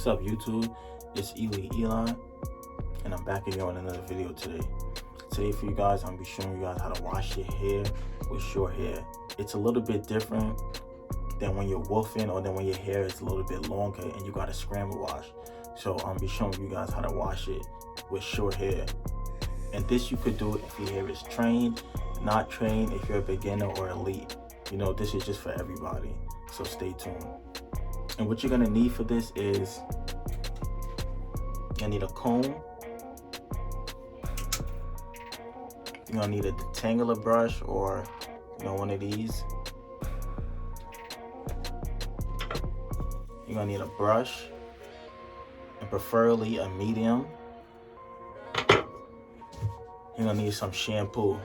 What's up YouTube, it's Eli, and I'm back again with another video today. Today for you guys, I'm going to be showing you guys how to wash your hair with short hair. It's a little bit different than when you're wolfing or than when your hair is a little bit longer and you got a scramble wash. So I'm going to be showing you guys how to wash it with short hair. And this you could do if your hair is trained, not trained, if you're a beginner or elite. You know, this is just for everybody, so stay tuned. And what you're gonna need for this is, you need a comb, you're gonna need a detangler brush or, one of these. You're gonna need a brush, and preferably a medium. You're gonna need some shampoo.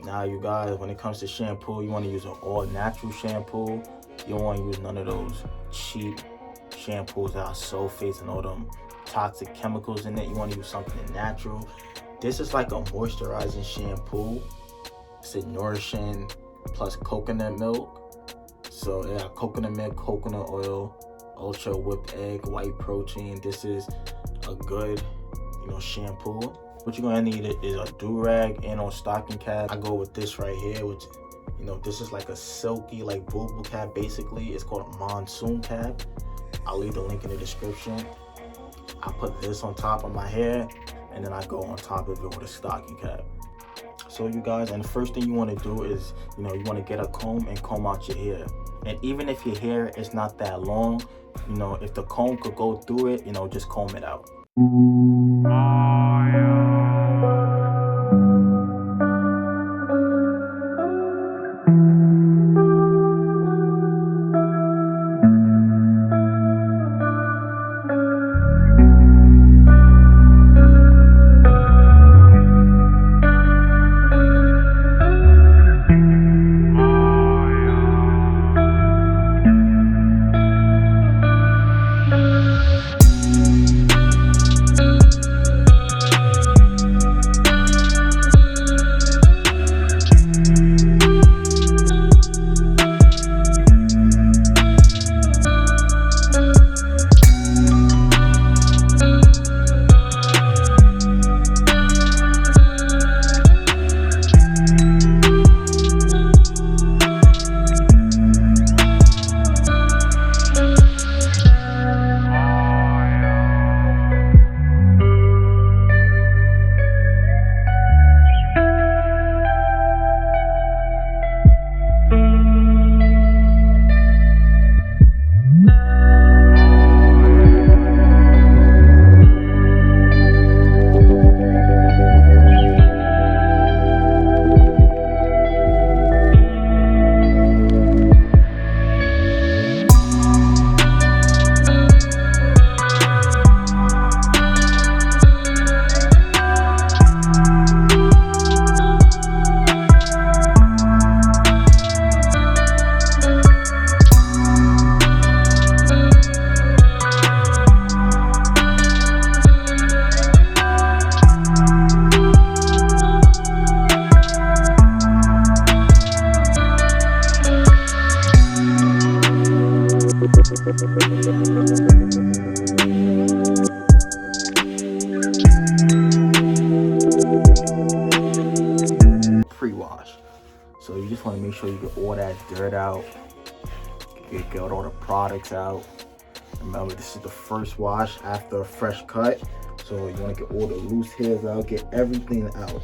Now you guys, when it comes to shampoo, you wanna use an all natural shampoo. You don't wanna use none of those cheap shampoos that have sulfates and all them toxic chemicals in it. You want to use something natural. This is like a moisturizing shampoo. It's a nourishing plus coconut milk. So yeah, coconut milk, coconut oil, ultra whipped egg, white protein. This is a good shampoo. What you're gonna need is a do-rag and a stocking cap. I go with this right here, which this is like a silky, like boo-boo cap basically. It's called a monsoon cap. I'll leave the link in the description. I put this on top of my hair and then I go on top of it with a stocking cap. So you guys, and the first thing you want to do is, you want to get a comb and comb out your hair. And even if your hair is not that long, if the comb could go through it, just comb it out. Pre-wash. So you just want to make sure you get all that dirt out, get all the products out. Remember, this is the first wash after a fresh cut, so you want to get all the loose hairs out, get everything out.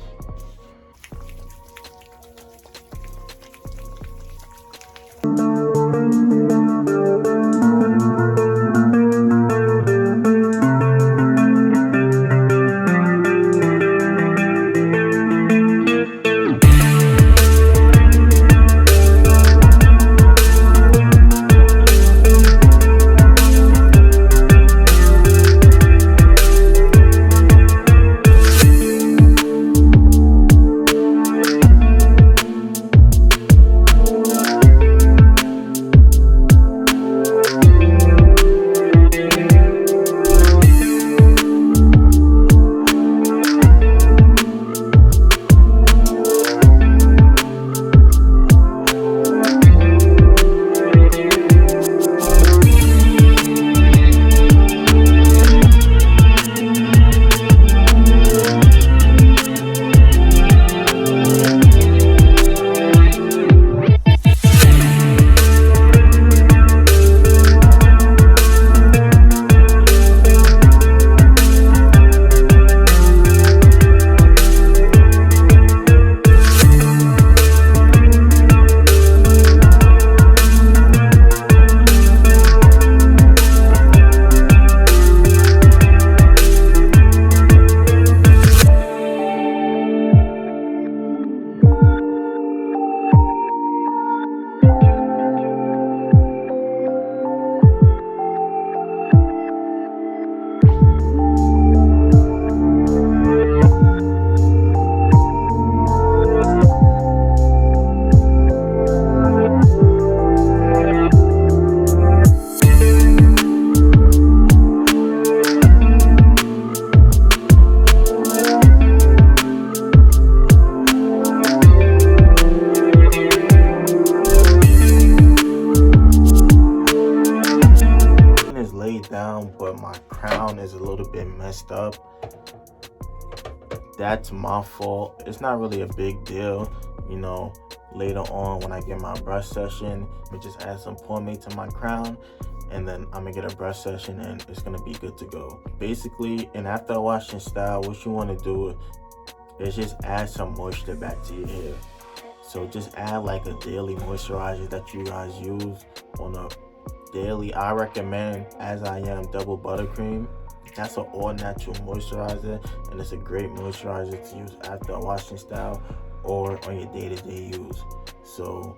messed up. That's my fault. It's not really a big deal, you know. Later on when I get my brush session, I just add some pomade to my crown, and then I'm gonna get a brush session and it's gonna be good to go. Basically, in after washing style, what you want to do is just add some moisture back to your hair. So just add like a daily moisturizer that you guys use on a daily. I recommend As I Am Double Buttercream. That's an all natural moisturizer, and it's a great moisturizer to use after washing style or on your day-to-day use. So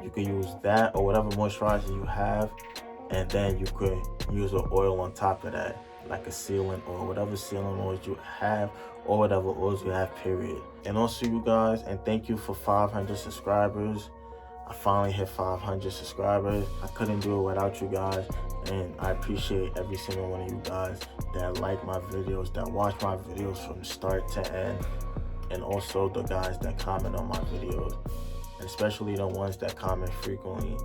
you can use that or whatever moisturizer you have, and then you could use an oil on top of that, like a sealant or whatever sealant oils you have, or whatever oils you have, period. And also, you guys, and thank you for 500 subscribers. I finally hit 500 subscribers. I couldn't do it without you guys, and I appreciate every single one of you guys that like my videos, that watch my videos from start to end, and also the guys that comment on my videos, and especially the ones that comment frequently.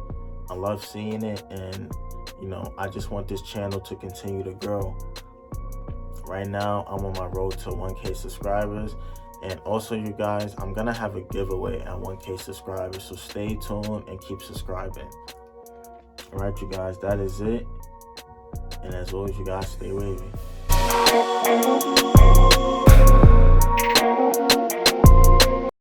I love seeing it, and you know, I just want this channel to continue to grow. Right now, I'm on my road to 1K subscribers. And also, you guys, I'm gonna have a giveaway at 1K subscribers, so stay tuned and keep subscribing. All right, you guys, that is it. And as always, you guys, stay wavy.